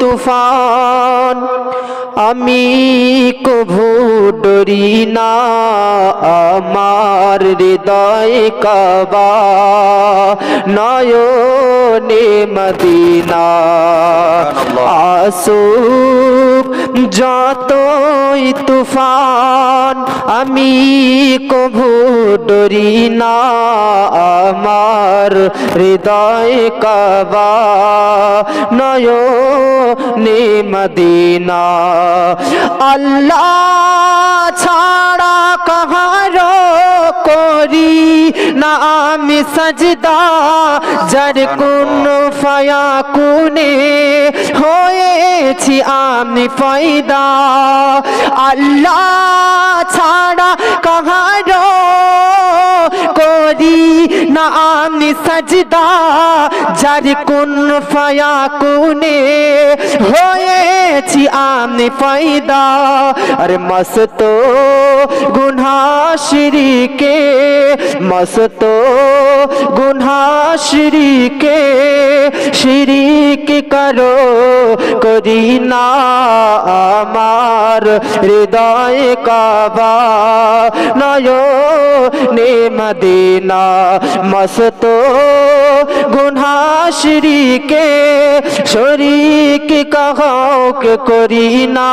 তুফান আমি কভু ডরি না, আমার হৃদয় কাবা নয়নে মদিনা। আসুক যতই তুফান আমি কভু ডরি না, আমার হৃদয় কাবা নয়নে মদিনা। আল্লাহ ছাড়া কাহারো করি না আমি সাজদা, যার কুন ফায়াকুনে হয়েছি আমি পয়দা। আল্লাহ ছাড়া কাহারো করি না আমি সাজদা, যার কুন ফায়াকুনে হয়েছি আমি পয়দা। আরে মস্ত গুনাহ শিরকে, মস্ত গুনাহ শিরকে, শিরিক করো করি না, আমার হৃদয় কাবা নয়নে মদিনা। মস্ত গুনাহ শিরকে শরীক কাউকে করি না,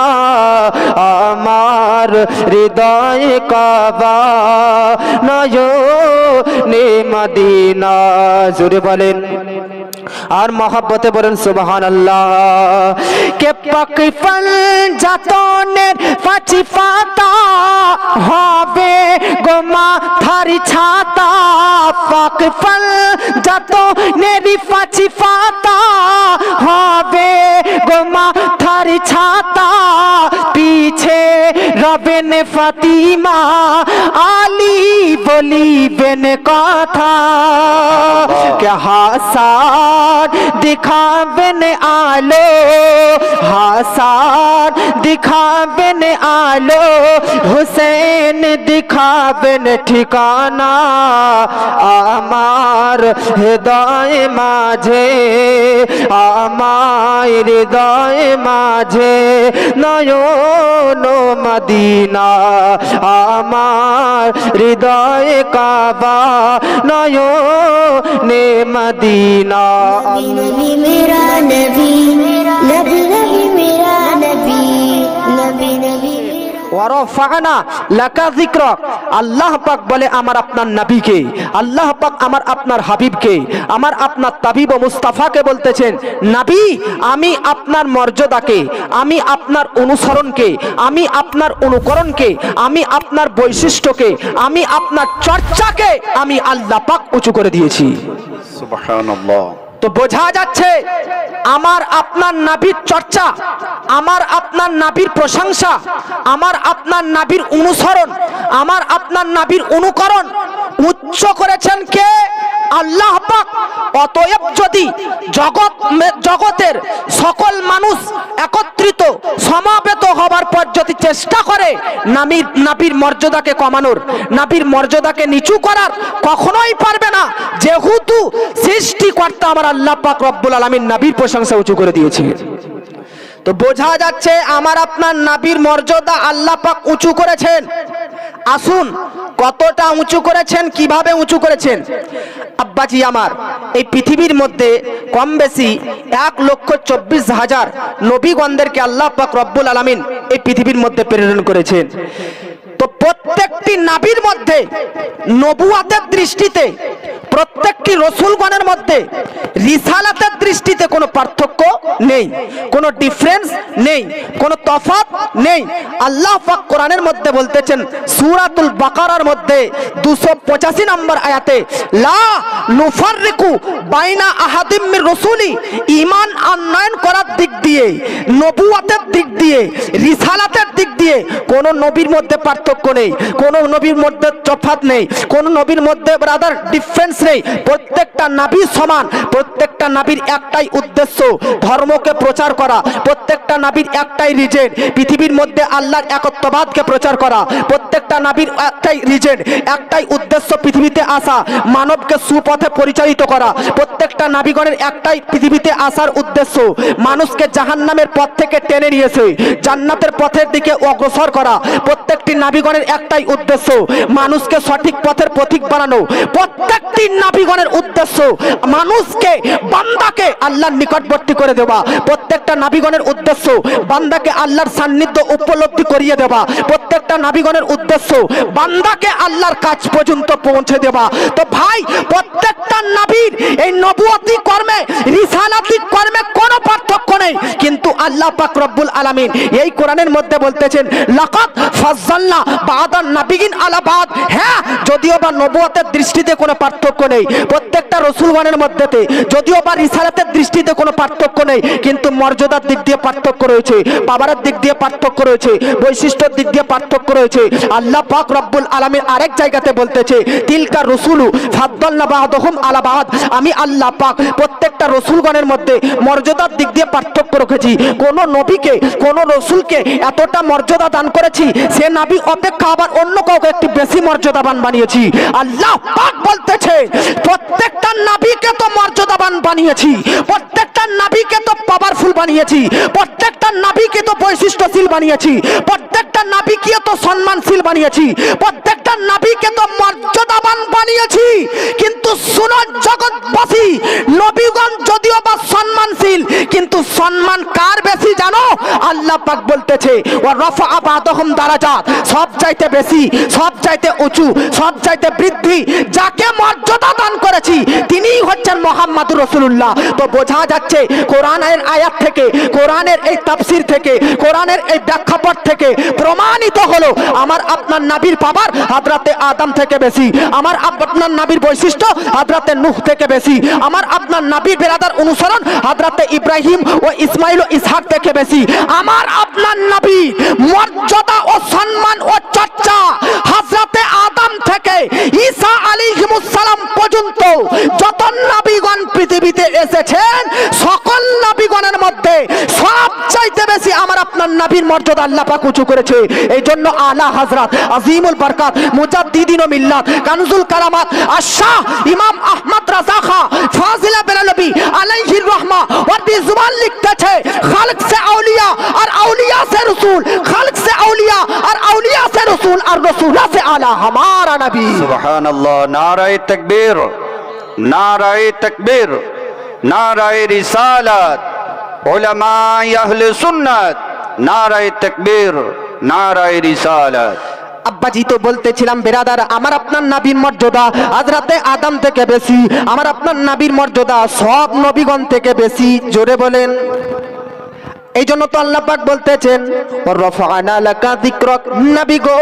আমার হৃদয় কাবা নয়নে মদিনা। জোরে বলেন আর মহব্বতে বলেন সুবহানাল্লাহ। কে পাক ফল জাতনের পাঁচি পাতা হবে গোমা থারি ছাতা, পাক ফল জাতনের পাঁচি পাতা হবে গোমা থারি ছাতা। পিছে রবেন ফাতিমা আলী বলিবেন কথা, কে হাসান দিখাবেন আলো, হাসান দিখাবেন আলো, হুসেন দিখাবেন ঠিকানা। আমার হৃদয় মাঝে, আমার হৃদয় মাঝে নয়ন মদিনা, আমার হৃদয় কাবা নয়নে মদিনা। नबी मेरा नबी, नबी नबी मेरा नबी, नबी नबी ওয়ারফা'না লাকা যিকরাক। আল্লাহ পাক বলে আমার আপনার নবীকে, আল্লাহ পাক আমার আপনার হাবিবকে, আমার আপনার তাবিব ও মুস্তাফাকে বলতেছেন, নবী আমি আপনার মর্যাদাকে, আমি আপনার অনুসরণকে, আমি আপনার অনুকরণকে, আমি আপনার বৈশিষ্ট্যকে, আমি আপনার চর্চাকে আমি আল্লাহ পাক উঁচু করে দিয়েছি। সুবহানাল্লাহ। তো বোঝা যাচ্ছে আমার আপনার নাবির চর্চা, আমার আপনার নাবির প্রশংসা, আমার আপনার নাবির অনুসরণ, আমার আপনার নাবির অনুকরণ উচ্চ করেছেন কে? আল্লাহ পাক। অতএব যদি জগতের সকল মানুষ একত্রিত সমাবেত হবার পর যদি চেষ্টা করে নাবির মর্যাদাকে কমানোর, নাবির মর্যাদাকে নিচু করার, কখনোই পারবে না, যেহেতু সৃষ্টিকর্তা আমার আল্লাহ পাক রব্বুল আলামিন নবীর প্রশংসা উঁচু করে দিয়েছে। তো বোঝা যাচ্ছে আমার আপনার নবীর মর্যাদা আল্লাহ পাক উঁচু করেছেন। আসুন কতটা উঁচু করেছেন, কিভাবে উঁচু করেছেন। আব্বাজি আমার, এই পৃথিবীর মধ্যে কম বেশি 1,24,000 নবীগণদেরকে আল্লাহ পাক রব্বুল আলামিন এই পৃথিবীর মধ্যে প্রেরণ করেছেন। তো প্রত্যেকটি নবীর মধ্যে নবুয়াতের দৃষ্টিতে, প্রত্যেকটি রসুলগণের মধ্যে রিসালাতের দৃষ্টিতে কোনো পার্থক্য নেই, কোনো ডিফারেন্স নেই, কোনো তফাৎ নেই। আল্লাহ পাক কোরআনের মধ্যে বলতেছেন সূরাতুল বাকারার মধ্যে 285 নম্বর আয়াতে, লা নুফাররিকু বাইনা আহাদিম মির রাসূলি, ঈমান আনয়ন করার দিক দিয়ে, নবুয়াতের দিক দিয়ে, রিসালাতের দিক দিয়ে কোনো নবীর মধ্যে পার্থক্য নেই, কোনো নবীর মধ্যে তফাৎ নেই, কোনো নবীর মধ্যে ব্রাদার ডিফারেন্স নেই, প্রত্যেকটা নবী সমান। প্রত্যেকটা নবীর একটাই উদ্দেশ্য ধর্মকে প্রচার করা, প্রত্যেকটা নবীর একটাই রিজেন পৃথিবীর মধ্যে আল্লাহর একত্ববাদকে প্রচার করা, প্রত্যেকটা নবীর একটাই রিজেন, একটাই উদ্দেশ্য পৃথিবীতে আসা, মানবকে সুপথে পরিচালিত করা। প্রত্যেকটা নবীগণের একটাই পৃথিবীতে আসার উদ্দেশ্য মানুষকে জাহান্নামের পথ থেকে টেনে নিয়েছে জান্নাতের পথের দিকে অগ্রসর করা। প্রত্যেকটি নবীগণের একটাই উদ্দেশ্য মানুষকে সঠিক পথের পথিক বানানো। প্রত্যেকটি নবীগণের উদ্দেশ্য মানুষকে বান্দাকে আল্লাহর নিকটবর্তী করে দেওয়া। প্রত্যেকটা নবীগণের উদ্দেশ্য বান্দাকে আল্লাহর সান্নিধ্য উপলব্ধি করিয়ে দেওয়া। প্রত্যেকটা নবীগণের উদ্দেশ্য বান্দাকে আল্লাহর কাছ পর্যন্ত পৌঁছে দেওয়া। তো ভাই, প্রত্যেকটা নবীর এই নবুয়তি কর্মে, রিসালাতি কর্মে কোনো পার্থক্য নেই, কিন্তু আল্লাহ পাক রব্বুল আলামিন এই কোরআনের মধ্যে বলতেছেন লাকাদ ফাজ্জালনা বা'দান নাবিয়িন আলা বা'দ। হ্যাঁ, যদিও বা নবুয়তের দৃষ্টিতে কোনো পার্থক্য নেই, প্রত্যেকটা রাসূলগণের মধ্যেতে যদিও বা রিসালাতের দৃষ্টিতে কোনো পার্থক্য নেই, কিন্তু মর্যাদার দিক দিয়ে পার্থক্য রয়েছে, পাওয়ারের দিক দিয়ে পার্থক্য রয়েছে, বৈশিষ্ট্যের দিক দিয়ে পার্থক্য রয়েছে। আল্লাহ পাক রব্বুল আলামিন আরেক জায়গাতে বলতেছে তিলকা রসুলু ফাদ্দালনা বা'দাহুম আলা বা'দ। আমি আল্লাহ পাক প্রত্যেকটা রাসূলগণের মধ্যে মর্যাদার দিক দিয়ে পার্থক্য রেখেছি। কোন নবীকে, কোন রাসূলকে এতটা মর্যাদা দান করেছি, সে নবী অপেক্ষা আবার অন্য কাউকে একটু বেশি মর্যাদাবান বানিয়েছি। আল্লাহ পাক বলতেছে প্রত্যেকটা নবীকে তো মর্যাদাবান বানিয়েছি, প্রত্যেকটা নবীকে তো পাওয়ারফুল বানিয়েছি, প্রত্যেকটা নবীকে তো বৈশিষ্ট্যশীল বানিয়েছি, প্রত্যেকটা নবীকে তো সম্মানশীল বানিয়েছি, প্রত্যেকটা নবীকে তো মর্যাদাবান বানিয়েছি। কিন্তু শুনো জগৎবাসী, নবীগণ যদিও বা সম্মানশীল, কিন্তু সম্মান কার বেশি জানো? আল্লাহ পাক বলতেছে ওয়া রাফা বা'দাহুম দারাজাত, সব চাইতে বেশি, সব চাইতে উঁচু, সব চাইতে বৃদ্ধি যাকে মর্যাদা দান করেছি তিনিই হচ্ছেন মুহাম্মদুর রাসূলুল্লাহ। তো বোঝা যাচ্ছে কোরআনের আয়াত থেকে, কোরআনের এই তাফসীর থেকে, কোরআনের এই ব্যাখ্যাপট থেকে প্রমাণিত হলো আমার আপনার নবীর পাওয়ার হযরতে আদম থেকে বেশি, আমার আপনার নবীর বৈশিষ্ট্য হযরতে নূহ থেকে বেশি, আমার আপনার নবীর বেরাদার অনুসরণ হযরতে ইব্রাহিম ও ইসমাইল ও ইসহাক থেকে বেশি। আমার আপনার নবী মর্যাদা ও সম্মান ও চর্চা হযরতে আদম থেকে ঈসা আলাইহিস সালাম পর্যন্ত যত নবীগণ পৃথিবীতে এসেছেন সকল নবীগণের মধ্যে সবচাইতে বেশি আমার আপনার নবীর মর্যাদা আল্লাহ পাক উঁচু করেছে। এই জন্য আলা হযরত আজিমুল বরকাত মুজাদ্দিদিন ও মিল্লাত কানজুল কারামাত আশ-শাহ ইমাম আহমদ রাজা খাঁ ফাজিলা বেলালবী আলাইহির রহমা ওয়া রিজওয়ান লিখতেছে খালক সে আউলিয়া আর আউলিয়া সে রাসূল, খালক সে আউলিয়া আর আউলিয়া সে রাসূল আর রাসূলা সে আলা हमारा नबी। सुबहानल्लाह। नाराए तकबीर, नाराए तकबीर, नाराए रिसालत, उलमाए अहले सुन्नत, नाराए तकबीर, नाराए रिसालत। আব্বাজি তো বলতেছিলাম বেরাদার, আমার আপনার নবীর মর্যাদা হযরতে আদম থেকে বেশি, আমার আপনার নবীর মর্যাদা সব নবীগণ থেকে বেশি। জোরে বলেন। এই জন্য তো আল্লাহ পাক বলতেছেন রাফা'না লাকা যিকরাক, নবী গো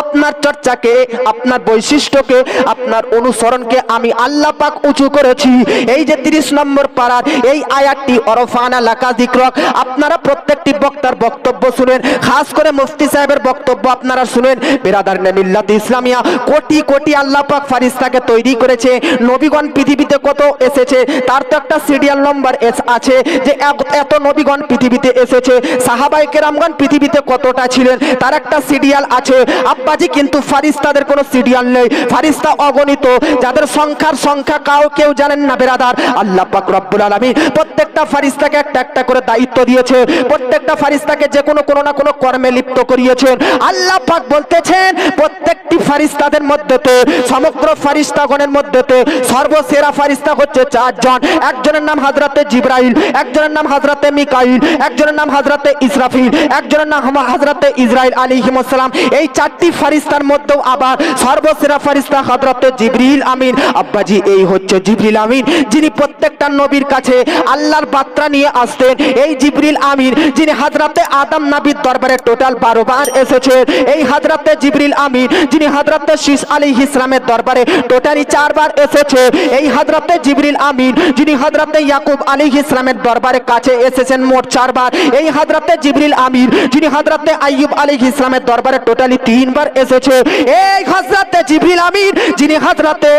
আপনার চর্চাকে, আপনার বৈশিষ্ট্যকে, আপনার অনুসরণকে আমি আল্লাহ পাক উঁচু করেছি। এই যে 30 নম্বর পারার এই আয়াতটি রাফা'না লাকা যিকরাক, আপনারা প্রত্যেকটি বক্তার বক্তব্য শুনেন, খাস করে মুফতি সাহেবের বক্তব্য আপনারা শুনেন। বিরাদারনে মিল্লাত ইসলামিয়া, কোটি কোটি আল্লাহ পাক ফারিস্তাকে তৈরি করেছে। নবীগণ পৃথিবীতে কত এসেছে তার তো একটা সিরিয়াল নম্বর আছে, যে এত নবীগণ পৃথিবীতে এসেছে, সাহাবায়ে কেরামগণ পৃথিবীতে কতটা ছিলেন তার একটা সিরিয়াল আছে আব্বাজি। কিন্তু ফারিস্তাদের কোনো সিরিয়াল নেই, ফারিস্তা অগণিত, যাদের সংখ্যা কেউ জানেন না বেরাদার। আল্লাহ পাক রব্বুল আলামিন প্রত্যেকটা ফারিস্তাকে একটা একটা করে দায়িত্ব দিয়েছে, প্রত্যেকটা ফারিস্তাকে যে কোনো না কোনো কর্মে লিপ্ত করিয়েছেন। আল্লাহ পাক বলতেছেন প্রত্যেকটি ফারিস্তাদের মধ্যেতে, সমগ্র ফারিস্তাগণের মধ্যেতে সর্বসেরা ফারিস্তা হচ্ছে 4 জন। একজনের নাম হযরতে জিবরাইল, একজনের নাম হযরতে মিকাইল, একজনের নাম হযরতে ইসরাফিল, একজনের নাম হযরতে ইসরাইল আলাইহিস সালাম। এই 4টি ফারিস্তার মধ্যেও আবার সর্বসেরা ফারিস্তা হযরতে জিবরিল আমিন। আব্বাজি এই হচ্ছে জিবরিল আমিন, যিনি প্রত্যেকটা নবীর কাছে আল্লাহর বার্তা নিয়ে আসতেন। এই জিবরিল আমিন যিনি হযরতে আদম নবীর দরবারে টোটাল 12 বার এসেছে। এই হযরতে জিবরিল আমিন যিনি হযরতে শীস আলাইহিস সালামের দরবারে টোটালি 4 বার এসেছে। এই হযরতে জিবরিল আমিন যিনি হযরতে ইয়াকুব আলাইহিস সালামের দরবারে কাছে এসেছেন মোট 4 বার। বার, এই হযরতে জিবরিল আমিন যিনি হযরতে আইয়ুব আলাইহিস ইসলামের দরবারে টোটালি 3 বার এসেছে, এই হযরতে জিবরিল আমিন যিনি হযরতে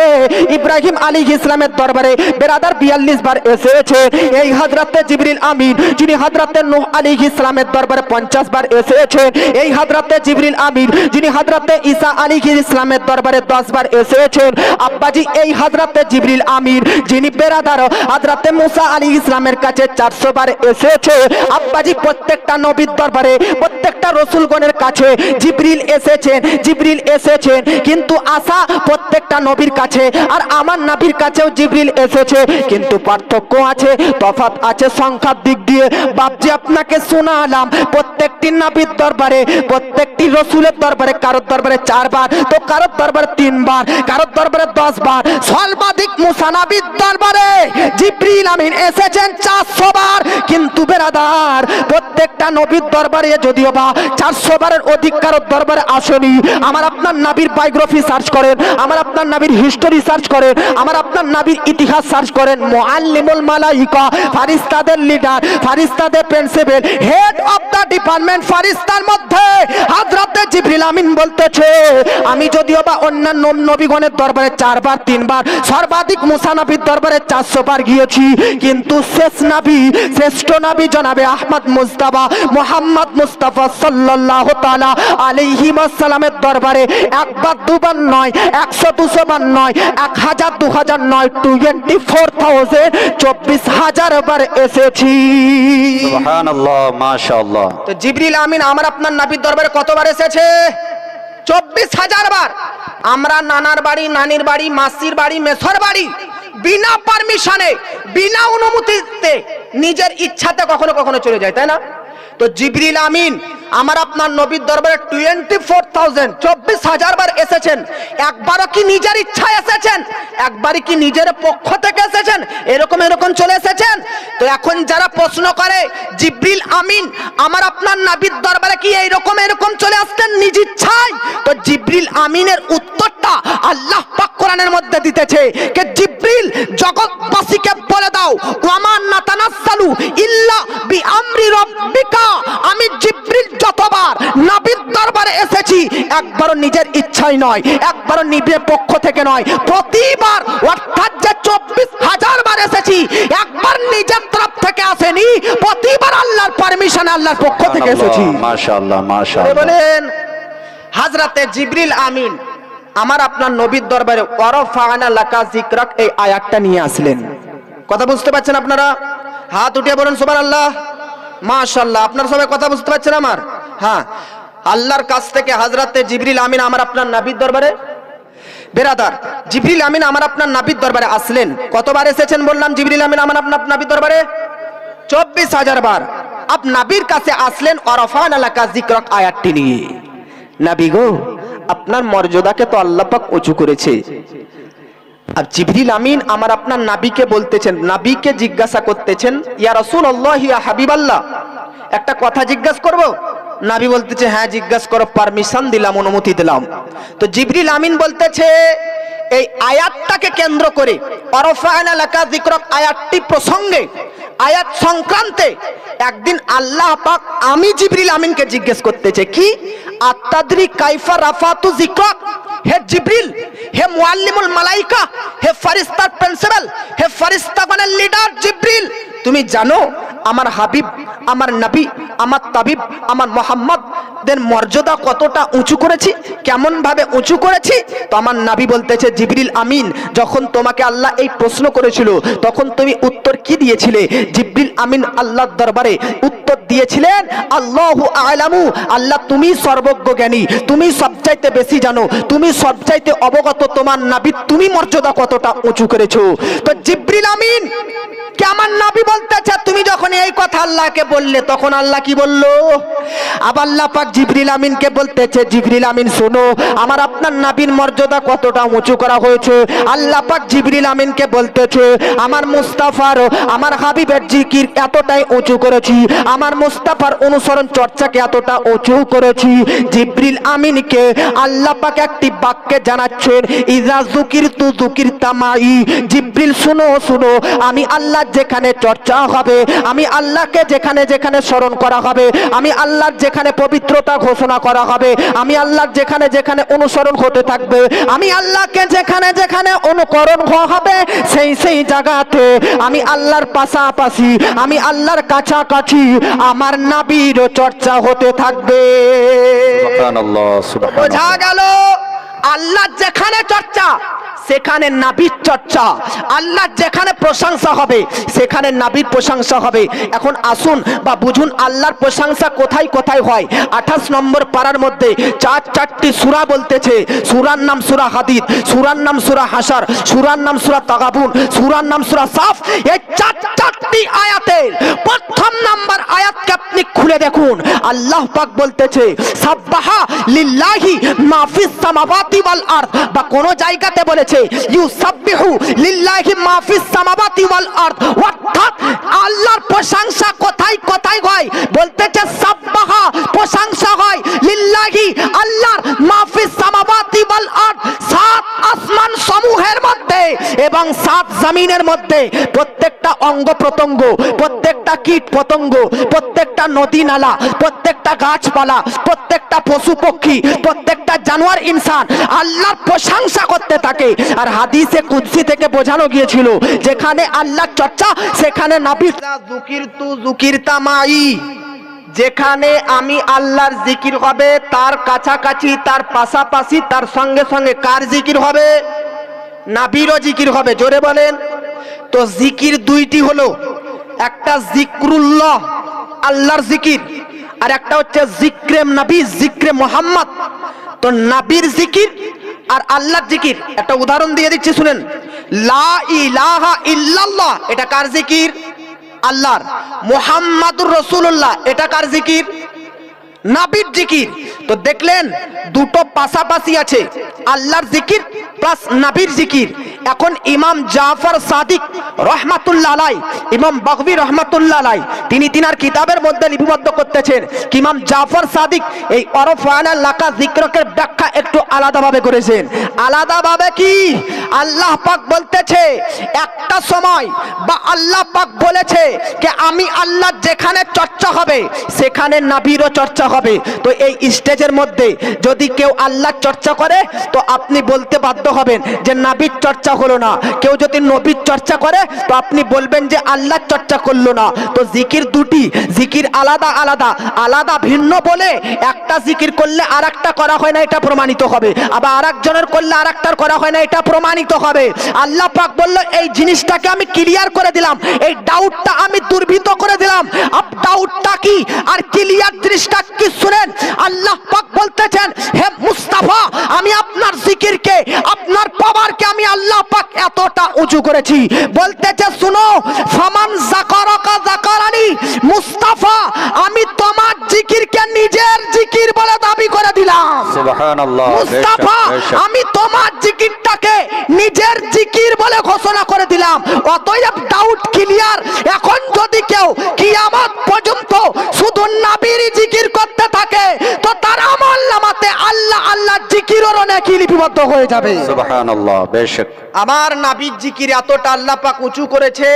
ইব্রাহিম আলাইহিস ইসলামের দরবারে বেরাদার 42 বার এসেছে, এই হযরতে জিবরিল আমিন যিনি হযরতে নূহ আলাইহিস ইসলামের দরবারে 50 বার এসেছে, এই হযরতে জিবরিল আমিন যিনি হযরতে ঈসা আলাইহিস ইসলামের দরবারে 10 বার এসেছেন। আব্বাজি এই হযরতে জিবরিল আমিন যিনি বেরাদার হযরতে মুসা আলাইহিস ইসলামের কাছে 400 বার এসেছে। আব্বাজি প্রত্যেকটা নবীর দরবারে প্রত্যেকটা রাসূলগণের কাছে জিবরিল এসেছেন, কিন্তু আসা প্রত্যেকটা নবীর কাছে আর আমার নবীর কাছেও জিবরিল এসেছে, কিন্তু পার্থক্য আছে, তফাৎ আছে সংখ্যার দিক দিয়ে। বাপজি আপনাকে শোনালাম প্রত্যেকটি নবীর দরবারে প্রত্যেকটি রাসূলের দরবারে কারোর দরবারে 4 বার, তো কারোর দরবারে 3 বার, কারোর দরবারে 10 বার। সর্বাধিক মুসা নবীর দরবারে জিবরিল আমিন এসেছেন 400 বার, কিন্তু বেরাদার প্রত্যেকটা নবীর দরবারে যদিও বা 400 বারের অধিক কারোর দরবারে আসেনি। আমার আপনার নবীর বায়োগ্রাফি সার্চ করেন, আমার আপনার নবীর হিস্টোরি সার্চ করেন, আমার আপনার নবীর ইতিহাস সার্চ করেন, মুআল্লিমুল মালাইকা ফারিস্তাদের লিডার, ফারিস্তাদের principal, head of the department ফারিস্তার মধ্যে হযরতে জিবরিল আমিন বলতেছে আমি যদিও বা অন্যান্য নবীগণের দরবারে 4 বার 3 বার, সর্বাধিক মুসা নবীর দরবারে 400 বার গিয়েছি, কিন্তু শেষ নবী শ্রেষ্ঠ নবী জনাবে আহমদ মুস্তাফা মুহাম্মদ মুস্তাফা সাল্লাল্লাহু তাআলা আলাইহি ওয়াসাল্লামের দরবারে 1 বার 2 বার নয়, 100 200 বার নয়, 1000 2000 নয়, 24,000 24,000 বার এসেছি। সুবহানাল্লাহ, মাশাআল্লাহ। তো জিবরিল আমিন আমার আপনার নবীর দরবারে কতবার এসেছে? 24,000 বার। আমরা নানার বাড়ি, নানির বাড়ি, মাসির বাড়ি, মেসর বাড়ি বিনা পারমিশনে, বিনা অনুমতিতে, নিজের ইচ্ছাতে কখনো কখনো চলে যায়, তাই না? তো জিবরিল আমিন আমার আপনার নবীর দরবারে 24,000 24,000 বার এসেছেন। একবারও কি নিজের ইচ্ছায় এসেছেন? একবারই কি নিজের পক্ষ থেকে এসেছেন? এরকম চলে এসেছেন। তো এখন যারা প্রশ্ন করে জিবরিল আমিন আমার আপনার নবীর দরবারে কি এরকম চলে আসতেন নিজ ইচ্ছায়, তো জিবরিল আমিনের উত্তরটা আল্লাহ পাক কোরআনের মধ্যে দিতেছে যে জিবরিল জগৎবাসীকে বলে দাও ওয়ামা নাতানাসালু ইল্লা বিআমরি রাব্বিকা, আমি জিবরিল যতবার নবীর দরবারে এসেছি একবারও নিজের ইচ্ছায় নয়, একবারও নিজের পক্ষ থেকে নয়, প্রতিবার অর্থাৎ যে 24,000 বার এসেছি একবার নিজের তরফ থেকে আসেনি, প্রতিবার আল্লাহর পারমিশনে আল্লাহর পক্ষ থেকে এসেছি। মাশাআল্লাহ, মাশাআল্লাহ। বলেন হযরতে জিবরিল আমিন আমার আপনার নবীর দরবারে ওয়ারাফা'না লাকা যিকরাক এই আয়াতটা নিয়ে আসলেন। কথা বুঝতে পারছেন আপনারা? হাত উঠিয়ে বলুন সুবহানাল্লাহ, মাশাআল্লাহ। আপনারা সবাই কথা বুঝতে পারছেন আমার? হ্যাঁ, আল্লাহর কাছ থেকে হযরতে জিবরিল আমিন আমার আপনার নবীর দরবারে, বেরাদার জিবরিল আমিন আমার আপনার নবীর দরবারে আসলেন। কতবার এসেছেন বললাম? জিবরিল আমিন আমার আপনার নবীর দরবারে 24,000 বার। আপ নবীর কাছে আসলেন ওয়ারাফা'না লাকা যিকরাক আয়াতটি নিয়ে। নবী গো, আপনার মর্যাদাকে তো আল্লাহ পাক উঁচু করেছে। আর জিবরিল আমিন আমার আপনার নবীকে বলতেছেন, নবীকে জিজ্ঞাসা করতেছেন ইয়া রাসূলুল্লাহ ইয়া হাবিবাল্লাহ, একটা কথা জিজ্ঞাসা করব? নবী বলতেছে হ্যাঁ জিজ্ঞাসা করো, পারমিশন দিলাম, অনুমতি দিলাম। তো জিবরিল আমিন বলতেছে এই আয়াতটাকে কেন্দ্র করে ওয়ারাফা'না লাকা যিকরাক আয়াতটি প্রসঙ্গে, আয়াত সংক্রান্তে একদিন আল্লাহ পাক আমি জিবরিল আমিনকে জিজ্ঞেস করতেছে কি আতাদরি কাইফা রাফাতু যিকরাক, হে জিবরিল, হে মুআল্লিমুল মালাইকা, হে ফারিস্তার প্রিন্সিপাল, হে ফারিস্তাগণের লিডার জিবরিল, তুমি জানো আমার হাবিব, আমার নবী, আমার তাবিব, আমার মুহাম্মদের মর্যাদা কতটা উঁচু করেছি, কেমন ভাবে উঁচু করেছি? তো আমার নবী বলতেছে জিবরিল আমিন যখন তোমাকে আল্লাহ এই প্রশ্ন করেছিল তখন তুমি উত্তর কি দিয়েছিলে? জিবরিল আমিন আল্লাহর দরবারে উত্তর দিয়েছিলেন আল্লাহু আ'লামু, আল্লাহ তুমি সর্বজ্ঞ জ্ঞানী, তুমি সবচাইতে বেশি জানো, তুমি সবচাইতে অবগত, তোমার নবী তুমি মর্যাদা কতটা উঁচু করেছো। তো জিবরিল আমিন কে আমার নবী বলতেছে তুমি যখন এই কথা আল্লাহকে বললে তখন আল্লাহ কি বললো? আবার আল্লাহ পাক জিবরিল আমিনকে বলতেছে, জিবরিল আমিন শোনো, আমার আপনার নবীর মর্যাদা কতটা উঁচু করা হয়েছে। আল্লাহ পাক জিবরিল আমিনকে বলতেছে, আমার মুস্তাফার, আমার হাবিবের জিকির এতটাই উঁচু করেছি, আমার মুস্তাফার অনুসরণ চর্চাকে এতটা উঁচু করেছি। জিবরিল আমিনকে আল্লাহ পাক একটি বাক্যে জানাচ্ছেন, ইজা যুকিরতু যুকিরতা মাই। জিবরিল শুনো শুনো, আমি আল্লাহ যেখানে চর্চা হবে, আমি আল্লাহকে যেখানে যেখানে স্মরণ করা হবে, আমি আল্লাহর যেখানে পবিত্রতা ঘোষণা করা হবে, আমি আল্লাহর যেখানে যেখানে অনুসরণ হতে থাকবে, আমি আল্লাহকে যেখানে যেখানে অনুকরণ হবে, সেই সেই জায়গাতে আমি আল্লাহর পাশাপাশি, আমি আল্লাহর কাছাকাছি আমার নবীর চর্চা হতে থাকবে। সুবহানাল্লাহ, বোঝা সুবহানাল্লাহ। গেল, আল্লাহ যেখানে চর্চা সেখানে নবীর চর্চা, আল্লাহ যেখানে প্রশংসা হবে সেখানে নবীর প্রশংসা হবে। এখন আসুন বা বুঝুন আল্লাহর প্রশংসা কোথায় কোথায় হয়। 28 নম্বর পারার মধ্যে চারটি সূরা বলতেছে। সূরার নাম সূরা হাদীদ, সূরার নাম সূরা হাশর, সূরার নাম সূরা তাগাবুন, সূরার নাম সূরা সাফ। এই চারটি আয়াতের প্রথম নাম্বার আয়াতকে আপনি খুলে দেখুন, আল্লাহ পাক বলতেছে সাব্বাহা লিল্লাহি মা ফিস সামাওয়াতি ওয়াল আরদ, বা কোন জায়গাতে বলেছে ইউসাব্বিহু লিল্লাহি মা ফিস সামাওয়াতি ওয়াল আরদ, অর্থাৎ আল্লাহর প্রশংসা কোথায় কোথায় হয়। বলতেছে সাব্বাহা, প্রশংসা হয় লিল্লাহি, আল্লাহর, মা ফিস সামাওয়াতি ওয়াল আরদ, সাত আসমান সমূহের মধ্যে এবং সাত জমিনের মধ্যে প্রত্যেকটা অঙ্গ প্রত্যঙ্গ, প্রত্যেকটা কীট পতঙ্গ, প্রত্যেকটা নদী নালা, প্রত্যেকটা গাছপালা, প্রত্যেকটা পশু পক্ষী, প্রত্যেকটা জানোয়ার ইনসান আল্লাহর প্রশংসা করতে থাকে। আর হাদিসে কুদসি থেকে বোঝানো গিয়েছিল, যেখানে আল্লাহর চর্চা সেখানে নবী যুকিরতু যুকিরতা মাই। যেখানে আমি আল্লাহর জিকির হবে তার কাছাকাছি, তার পাশাপাশি, তার সঙ্গে সঙ্গে কার জিকির হবে? নবীরও জিকির হবে। জোরে বলেন। তো জিকির দুইটি হলো, একটা জিক্রুল্লাহ, আল্লাহর জিকির, আর একটা হচ্ছে জিক্রে নবী, জিক্রে মোহাম্মদ। তো নবীর জিকির আর আল্লাহর জিকির একটা উদাহরণ দিয়ে দিচ্ছি শুনেন। লা ইলাহা ইল্লাল্লাহ, এটা কার জিকির? আল্লাহর। মুহাম্মাদুর রাসূলুল্লাহ, এটা কার জিকির? নবীর জিকির। তো দেখলেন দুটো পাশাপাশি আছে, আল্লাহর জিকির প্লাস নবীর জিকির। এখন ইমাম জাফর সাদিক রহমাতুল্লাহ আলাই, ইমাম বাগবি রহমাতুল্লাহ আলাই, তিনি তিনার কিতাবের মধ্যে লিপিবদ্ধ করতেছেন কি ইমাম জাফর সাদিক এই অরফানা লাকা যিকরকের ব্যাখ্যা একটু আলাদাভাবে করেছেন। আলাদাভাবে কি? আল্লাহ পাক বলতেছে একটা সময়, বা আল্লাহ পাক বলেছে যে আমি আল্লাহ যেখানে চর্চা হবে সেখানে নবীরও চর্চা হবে। তো এই স্টেজের মধ্যে যদি কেউ আল্লাহর চর্চা করে তো আপনি বলতে বাধ্য হবেন যে নবীর চর্চা হলো না। কেউ যদি নবীর চর্চা করে তো আপনি বলবেন যে আল্লাহর চর্চা করলো না। তো জিকির দুটি, জিকির আলাদা আলাদা, আলাদা ভিন্ন বলে একটা জিকির করলে আরেকটা করা হয় না, এটা প্রমাণিত হবে। আবার আরেকজনের করলে আরেকটার করা হয় না, এটা প্রমাণিত হবে। আল্লাহ পাক বলল এই জিনিসটাকে আমি ক্লিয়ার করে দিলাম, এই ডাউটটা আমি দূরীভূত করে দিলাম। আপ ডাউটটা কি আর ক্লিয়ার জিনিসটা কি শুনেন। আল্লাহ পাক বলতেছেন হে মুস্তাফা, আমি আপনার জিকিরকে, আপনার পাওয়ারকে আমি আল্লাহ পাক এতটা উঁচু করেছি। বলতেছে শুনো, ফামান যাকারাকা যাকারানি, মুস্তাফা আমি তোমার জিকিরকে নিজের জিকির বলে দাবি করে দিলাম। সুবহানাল্লাহ। মুস্তাফা আমি তোমার জিকিরটাকে নিজের জিকির বলে ঘোষণা করে দিলাম। অতএব ডাউট ক্লিয়ার। এখন যদি কেউ কিয়ামত পর্যন্ত শুধু নবীর জিকির করতে থাকে তো তার আমলনামাতে আল্লাহ আল্লাহ জিকিরের নেকি লিপিবদ্ধ হয়ে যাবে। সুবহানাল্লাহ, বেশক। আমার নবীর জিকির এতটা আল্লাহ পাক উঁচু করেছে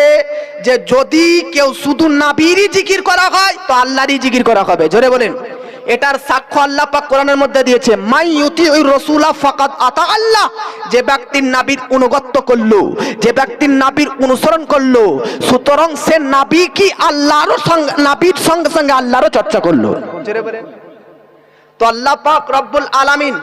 যে যদি কেউ শুধু নবীরই জিকির করা হয় তো আল্লাহরই জিকির করা হবে। জোরে বলেন। এটার সাক্ষ্য আল্লাহ পাক কোরআনের মধ্যে দিয়েছে, মাই ইউতিউর রাসূলা ফাকাদ আতা আল্লাহ। যে ব্যক্তি নবীর অনুগত্য করলো, যে ব্যক্তি নবীর অনুসরণ করলো, সুতরাং সে নবী কি আল্লাহর সঙ্গে, নবীর সঙ্গে সঙ্গে আল্লাহরও চর্চা করলো। জোরে বলেন। তো আল্লাহ পাক রব্বুল আলামিন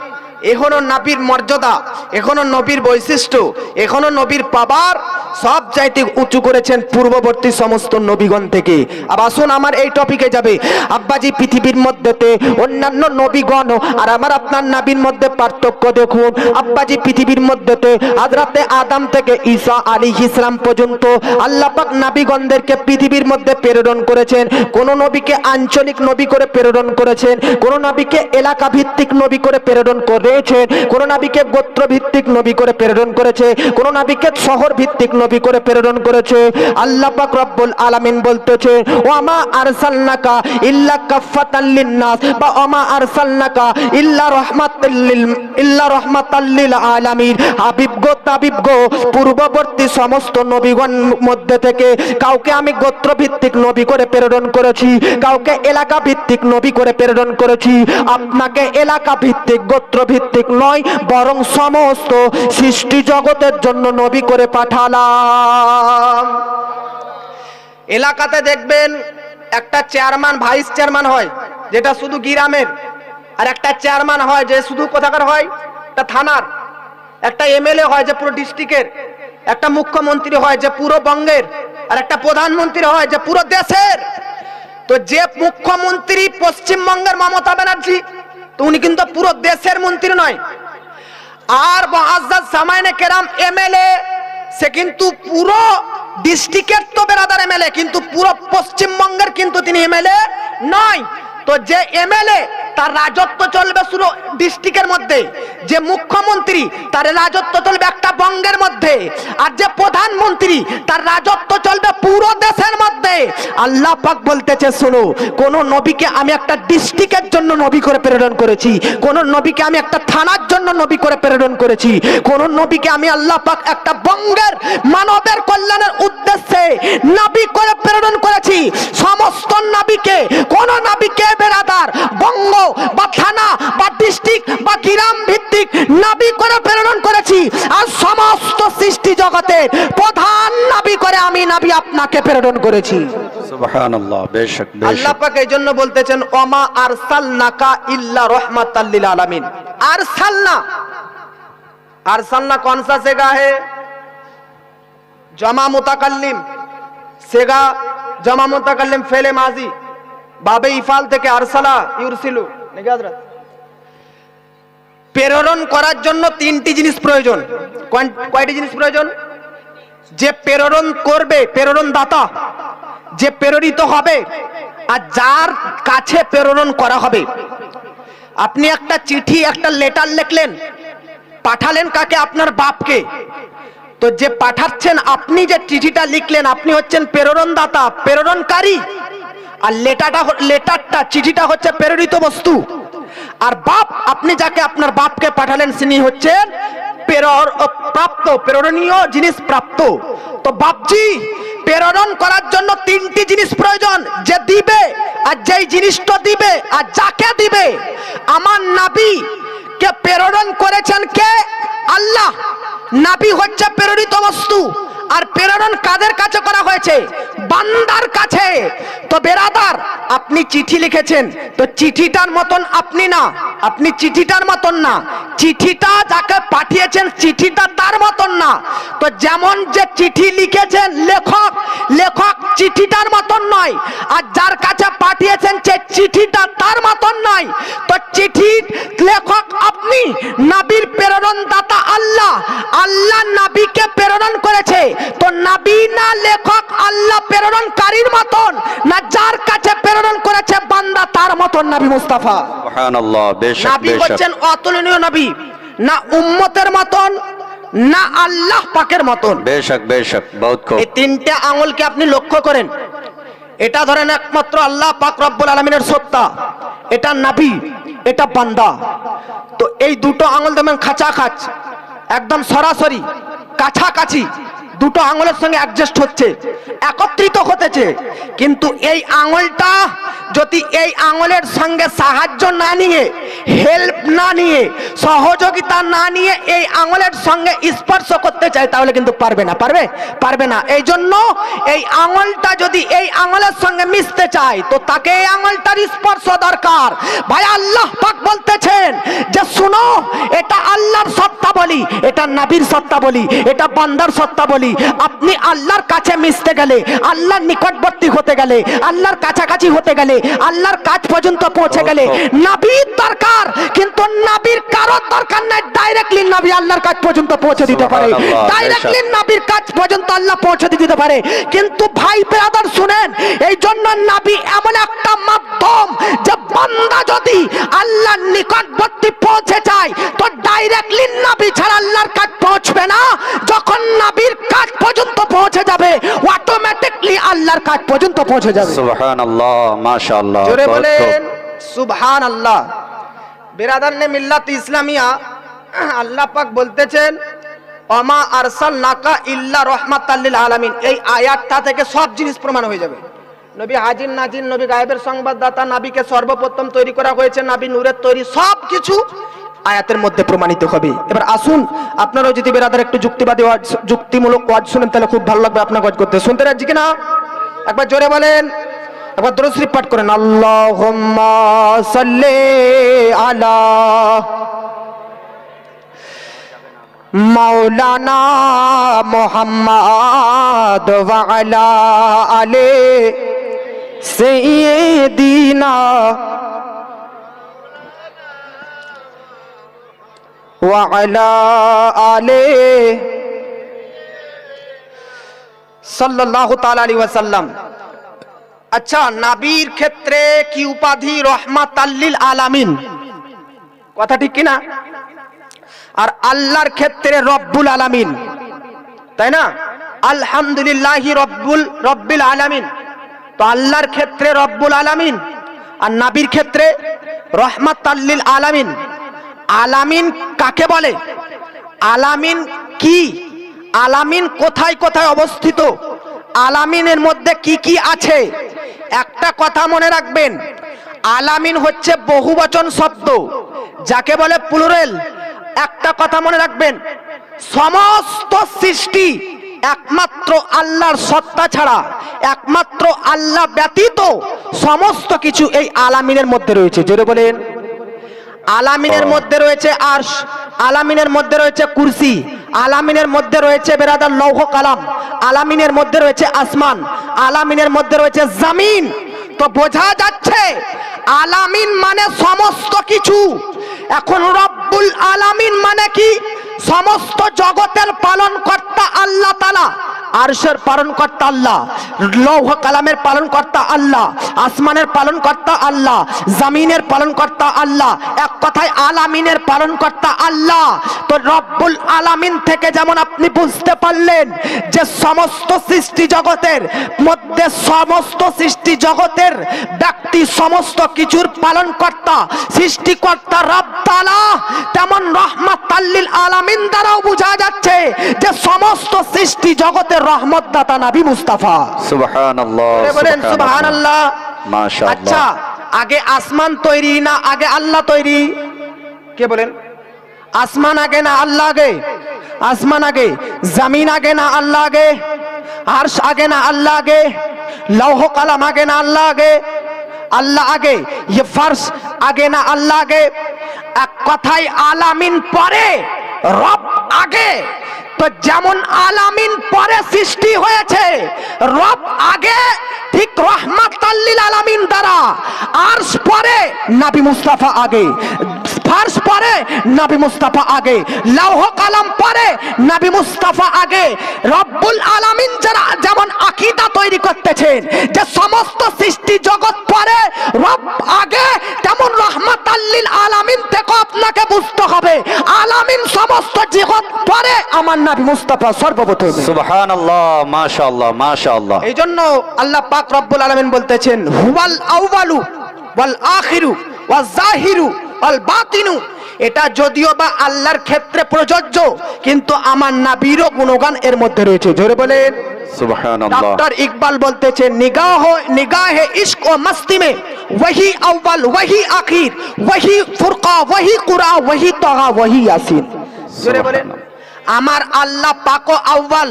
এখনো নবীর মর্যাদা, এখনো নবীর বৈশিষ্ট্য, এখনো নবীর পাওয়ার সব চাইতে উঁচু করেছেন পূর্ববর্তী সমস্ত নবীগণ থেকে। আর আসুন আমার এই টপিকে যাবে। আব্বাজি পৃথিবীর মধ্যেতে অন্যান্য নবীগণ আর আমার আপনার নবীর মধ্যে পার্থক্য দেখুন। আব্বাজি পৃথিবীর মধ্যেতে হযরতে আদম থেকে ঈসা আলাইহিস সালাম পর্যন্ত আল্লাহ পাক নবীগণদেরকে পৃথিবীর মধ্যে প্রেরণ করেছেন। কোন নবীকে আঞ্চলিক নবী করে প্রেরণ করেছেন, কোন নবীকে এলাকা ভিত্তিক নবী করে প্রেরণ করেছেন, কোন নবীকে গোত্র ভিত্তিক নবী করে প্রেরণ করেছে, কোন নবীকে শহর ভিত্তিক নবী করে প্রেরণ করেছে। আল্লাহ পাক রব্বুল আলামিন বলতেছে ওয়া মা আরসালনাকা ইল্লা কাফাতাল লিন-নাস বা ওয়া মা আরসালনাকা ইল্লা রাহমাতাল লিল আলামিন। হাবিব গো, তাবিব গো, পূর্ববর্তী সমস্ত নবীগণ মধ্যে থেকে কাউকে আমি গোত্র ভিত্তিক নবী করে প্রেরণ করেছি, কাউকে এলাকা ভিত্তিক নবী করে প্রেরণ করেছি। আপনাকে এলাকা ভিত্তিক গোত্র ভিত্তিক নয়, বরং সমস্ত সৃষ্টি জগতের জন্য নবী করে পাঠালাম। এলাকাতে দেখবেন একটা চেয়ারম্যান ভাইস চেয়ারম্যান হয় যেটা শুধু গ্রামের, আর একটা চেয়ারম্যান হয় যে শুধু কোথাকার হয়, একটা থানার, একটা এমএলএ হয় যে পুরো ডিস্ট্রিক্টের, একটা মুখ্যমন্ত্রী হয় যে পুরো বঙ্গের, আর একটা প্রধানমন্ত্রী হয় যে পুরো দেশের। তো যে মুখ্যমন্ত্রী পশ্চিমবঙ্গের মমতা ব্যানার্জি, তো উনি কিন্তু পুরো দেশের মন্ত্রী নয়। আর মুআজ্জাজ সামাইনে কেরাম এমএলএ, সে কিন্তু পুরো ডিস্ট্রিক্টের তো বেরাদার এমএলএ, কিন্তু পুরো পশ্চিমবঙ্গের কিন্তু তিনি এমএলএ নয়। তো যে এমএলএ তার রাজত্ব চলবে পুরো ডিস্ট্রিক্টের মধ্যে, যে মুখ্যমন্ত্রী তার রাজত্ব চলবে একটা বঙ্গের মধ্যে, আর যে প্রধানমন্ত্রী তার রাজত্ব চলবে পুরো দেশের মধ্যে। আল্লাহ পাক বলতেছে শুনো, কোন নবীকে আমি একটা ডিস্ট্রিক্টের জন্য নবী করে প্রেরণ করেছি, কোন নবীকে আমি একটা থানার জন্য নবী করে প্রেরণ করেছি, কোন নবীকে আমি আল্লাহ পাক একটা বঙ্গের মানবের কল্যাণের উদ্দেশ্যে নবী করে প্রেরণ করেছি। সমস্ত নবীকে, কোন নবীকে বেরাদার বঙ্গ বা থানা বা ডিস্ট্রিক্ট বা গ্রাম ভিত্তিক নবী করে প্রেরণ করেছি। আর সমস্ত সৃষ্টি জগতের প্রধান নবী করে আমি নবী আপনাকে প্রেরণ করেছি। সুবহানাল্লাহ, বেশক আল্লাহ বেশক। পাক এই জন্য বলতেছেন ওমা আরসালনাকা ইল্লা রাহমাতাল লিল আলামিন। আরসালনা, আরসালনা कौन सा सेगा है? जमा मुताकल्लिम, सेगा जमा मुताकल्लिम फेले माजी, বাবে ইফাল থেকে আরসালা ইউরসিলু নাকি হযরত। প্রেরণ করার জন্য তিনটি জিনিস প্রয়োজন। কয়টি জিনিস প্রয়োজন? যে প্রেরণ করবে, প্রেরণ দাতা, যে প্রেরিত হবে, আর যার কাছে প্রেরণ করা হবে। আপনি একটা চিঠি, একটা লেটার লিখলেন, পাঠালেন কাকে? আপনার বাপকে। তো যে পাঠাচ্ছেন, আপনি যে চিঠিটা লিখলেন, আপনি হচ্ছেন প্রেরণদাতা, প্রেরণকারী। আর লেটারটা চিঠিটা হচ্ছে প্রেরিত বস্তু। আর বাপ, আপনি যাকে আপনার বাপকে পাঠালেন, তিনি হচ্ছেন প্রাপ্ত, প্রেরণীয় জিনিস প্রাপ্ত। তো বাপজি, প্রেরণ করার জন্য তিনটি জিনিস প্রয়োজন। যে দিবে, আর যেই জিনিসটা দিবে, আর যাকে দিবে। আমার নবী কে প্রেরণ করেছেন কে? আল্লাহ। নবী হচ্ছে প্রেরিত বস্তু। আর প্রেরণ কাদের কাছে করা হয়েছে? বান্দার কাছে। তো বেরাদার, আপনি চিঠি লিখেছেন, তো চিঠিটার মতন আপনি না, আপনি চিঠিটার মতন না, চিঠিটা যাকে পাঠিয়েছেন চিঠিটা তার মতন না। তো যেমন যে চিঠি লিখেছেন লেখক, লেখক চিঠিটার মতন নয়, আর যার কাছে পাঠিয়েছেন সে চিঠিটা তার মতন নয়। তো চিঠির লেখক আপনি, নবীর প্রেরণ দাতা আল্লাহ। আল্লাহ নবীকে প্রেরণ করেছে। তো নবী না লেখক, আল্লাহ প্রেরণকারীর মতন না, যার কাছে প্রেরণ করেছে বান্দা তার মতন নবী মুস্তাফা। সুবহানাল্লাহ, বেশক নবী বেশক। হচ্ছেন অতুলনীয় নবী, না উম্মতের মতন, না আল্লাহ পাকের মতন। বেশক বেশক, বহুত খুব। এই তিনটে আঙুলকে আপনি লক্ষ্য করেন, এটা ধরেন একমাত্র আল্লাহ পাক রব্বুল আলামিনের সত্তা, এটা নবী, এটা বান্দা। তো এই দুটো আঙুল দেখবেন খাঁচাখাচ, একদম সরাসরি কাছাকাছি, দুটো আঙুলের সঙ্গে অ্যাডজাস্ট হচ্ছে, একত্রিত হতেছে। কিন্তু এই আঙুলটা যদি এই আঙুলের সঙ্গে সাহায্য না নিয়ে, হেল্প না নিয়ে, সহযোগিতা না নিয়ে এই আঙুলের সঙ্গে স্পর্শ করতে চায় তাহলে কিন্তু পারবে না। পারবে না। এই জন্য এই আঙুলটা যদি এই আঙুলের সঙ্গে মিশতে চায় তো তাকে এই আঙুলটার স্পর্শ দরকার। ভাই আল্লাহ পাক বলতেছেন যে শুনো, এটা আল্লাহর সত্তাবলী, এটা নবীর সত্তাবলী, এটা বান্দার সত্তাবলী। আপনি আল্লাহর কাছে মিশতে গেলে, আল্লাহর নিকটবর্তী হতে গেলে, আল্লাহর কাছাকাছি হতে গেলে, আল্লাহর কাছ পর্যন্ত পৌঁছে গেলে নবীর দরকার, কিন্তু নবীর কারোর দরকার নাই। ডাইরেক্টলি নবী আল্লাহর কাছ পর্যন্ত পৌঁছে দিতে পারে, ডাইরেক্টলি নবীর কাছ পর্যন্ত আল্লাহ পৌঁছে দিতে পারে। কিন্তু ভাই ব্রাদার শুনেন, এই জন্য নবী এমন একটা মাধ্যম যে বান্দা যদি আল্লাহর নিকটবর্তী পৌঁছে যায় তো ডাইরেক্টলি নবী ছাড়া আল্লাহর কাছ পৌঁছবে না। যখন নবীর কাছ পর্যন্ত পৌঁছে যাবে অটোমেটিকলি আল্লাহর কাছ পর্যন্ত পৌঁছে যাবে। সুবহানাল্লাহ, মাশাআল্লাহ। জোরে বলেন সুবহানাল্লাহ। বিরাদারনে মিল্লাত ইসলামিয়া, আল্লাহ পাক বলতেছেন ওমা আরসালনাকা ইল্লা রাহমাতাল লিল আলামিন। এই আয়াতটা থেকে সব জিনিস প্রমাণ হয়ে যাবে। নবী হাজির নাজির, নবী গায়েবের সংবাদদাতা, নবীকে সর্বপ্রথম তৈরি করা হয়েছে, নবী নূরের তৈরি, সব কিছু আয়াতের মধ্যে প্রমাণিত হবে। এবার আসুন আপনারাও যদি বেরাদার একটু যুক্তিবাদী যুক্তিমূলক ওয়াজ শুনেন তাহলে খুব ভালো লাগবে আপনার ওয়াজ করতে। শুনতে রাজি কিনা? একবার জোরে বলেন, একবার দরুদ শরীফ পাঠ করেন। আল্লাহুম্মা সাল্লি আলা মাওলানা মুহাম্মদ ওয়া আলা আলি সাইয়্যিদিনা ওয়া আলা আলি সাল্লাল্লাহু তাআলা আলাইহি ওয়াসাল্লাম। আচ্ছা, নবীর ক্ষেত্রে কি উপাধি? রাহমাতাল লিল আলামিন, কথা ঠিক কিনা? আর আল্লাহর ক্ষেত্রে রব্বুল আলামিন, তাই না? আলহামদুলিল্লাহি রব্বিল আলামিন। তো আল্লাহর ক্ষেত্রে রব্বুল আলামিন আর নবীর ক্ষেত্রে রাহমাতাল লিল আলামিন। আলামিন কাকে বলে? আলামিন কি? আলামিন কোথায় কোথায় অবস্থিত? আলামিনের মধ্যে কি কি আছে? একটা কথা মনে রাখবেন, আলামিন হচ্ছে বহুবচন শব্দ, যাকে বলে প্লুরাল। একটা কথা মনে রাখবেন, সমস্ত সৃষ্টি একমাত্র আল্লাহর সত্তা ছাড়া, একমাত্র আল্লাহ ব্যতীত সমস্ত কিছু এই আলামিনের মধ্যে রয়েছে। জোরে বলেন। আলামিনের মধ্যে রয়েছে আরশ, আলামিনের মধ্যে রয়েছে কুরসি, আলামিনের মধ্যে রয়েছে বেরাদার লৌহ কালাম, আলামিনের মধ্যে রয়েছে আসমান, আলামিনের মধ্যে রয়েছে জমিন। তো বোঝা যাচ্ছে আলামিন মানে সমস্ত কিছু। এখন রব্বুল আলামিন মানে কি? সমস্ত জগতের পালনকর্তা আল্লাহ তাআলা। আরশের পালনকর্তা আল্লাহ, লৌহ কালামের পালনকর্তা আল্লাহ, আসমানের পালনকর্তা আল্লাহ, জমিনের পালনকর্তা আল্লাহ। এক কথায় আলামিনের পালনকর্তা আল্লাহ। তো রব্বুল আলামিন থেকে যেমন আপনি বুঝতে পারলেন যে সমস্ত সৃষ্টি জগতের মধ্যে, সমস্ত সৃষ্টি জগতের ব্যক্তি, সমস্ত কিছুর পালনকর্তা, সৃষ্টিকর্তা রব তাআলা, তেমন রাহমাতাল লিল আলামিন দ্বারাও বোঝা যাচ্ছে যে সমস্ত সৃষ্টি জগতের রহমত দাতা নবী মুস্তাফা। সুবহানাল্লাহ, বলেন সুবহানাল্লাহ, মাশাআল্লাহ। আচ্ছা, আগে আসমান তৈরি না আগে আল্লাহ তৈরি? কে বলেন? আসমান আগে না আল্লাহ আগে? আসমান আগে। জমিন আগে না আল্লাহ আগে? আরশ আগে না আল্লাহ আগে? লৌহ কালাম আগে না আল্লাহ আগে? আল্লাহ আগে। ये फर्श আগে না আল্লাহ আগে? এক কথায় আলামিন পরে, রব আগে। তো যেমন আলামিন পরে সৃষ্টি হয়েছে, রব আগে, ঠিক রাহমাতাল লিল আলামিন দ্বারা আরশ পরে, নবী মুস্তাফা আগে। ফার্স পরে, নবী মুস্তাফা আগে। লৌহ কালাম পরে, নবী মুস্তাফা আগে। রব্বুল আলামিন যারা যেমন আকীদা তৈরি করতেছেন যে সমস্ত সৃষ্টি জগৎ পরে, রব আগে, তেমন রাহমাতাল লিল আলামিন থেকে আপনাকে বুঝতে হবে আলামিন সমস্ত জগৎ পরে, আমার নবী মুস্তাফা সর্বপ্রথম। সুবহানাল্লাহ, মাশাআল্লাহ, মাশাআল্লাহ। এই জন্য আল্লাহ পাক রব্বুল আলামিন বলতেছেন হুয়াল আউয়ালু ওয়াল আখিরু ওয়াজ জাহিরু ওয়াল বাতিনু। এটা যদিও বা আল্লাহর ক্ষেত্রে প্রযোজ্য, কিন্তু আমার নবীরও গুণগান এর মধ্যে রয়েছে। জোরে বলেন সুবহানাল্লাহ। डॉक्टर इकबाल बोलते थे निगाहे इश्क और मस्ती में वही अव्वल वही आखिर वही फुरका वही कुरा वही तहा वही यासीन। জোরে বলেন, আমার আল্লাহ পাকও আউয়াল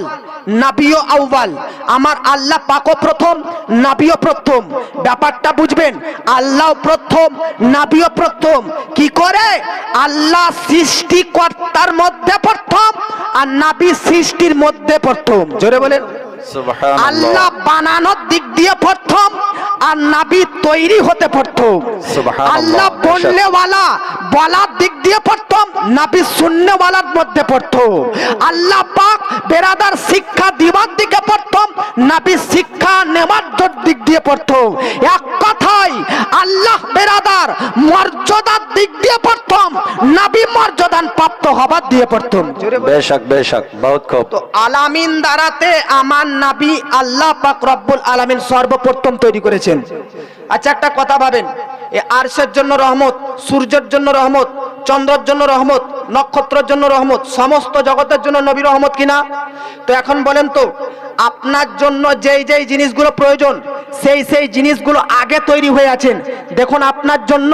নবীও আউয়াল, আমার আল্লাহ পাকও প্রথম নবীও প্রথম। ব্যাপারটা বুঝবেন, আল্লাহ প্রথম নবীও প্রথম। কি করে? আল্লাহ সৃষ্টিকর্তার মধ্যে প্রথম আর নবী সৃষ্টির মধ্যে প্রথম। জোরে বলেন, সুবহানাল্লাহ। আল্লাহ বানানোর দিক দিয়ে প্রথম আর নবী তৈরি হতে প্রথম। সুবহানাল্লাহ। আল্লাহ বলনেওয়ালা বলার দিক দিয়ে প্রথম, নবী শুননেওয়ালার মধ্যে প্রথম। আল্লাহ পাক বেরাদার শিক্ষা দিবার দিকে প্রথম, নবী শিক্ষা নেওয়ার দিক দিয়ে প্রথম। এক কথায় আল্লাহ বেরাদার মর্যাদার দিক দিয়ে প্রথম, নবী মর্যাদান প্রাপ্ত হবার দিয়ে প্রথম। বেশক বেশক, বহুত খুব। তো আলামিন দ্বারাতে আমার নবী আল্লাহ পাক রব্বুল আলামিন সর্বপ্রথম তৈরি করেছেন। আচ্ছা একটা কথা ভাবেন, এই আরশের জন্য রহমত, সূর্যের জন্য রহমত, চন্দ্রের জন্য রহমত, নক্ষত্রের জন্য রহমত, সমস্ত জগতের জন্য নবী রহমত কিনা? তো এখন বলেন তো, আপনার জন্য যেই যেই জিনিসগুলো প্রয়োজন সেই সেই জিনিসগুলো আগে তৈরি হয়ে আছেন। দেখুন আপনার জন্য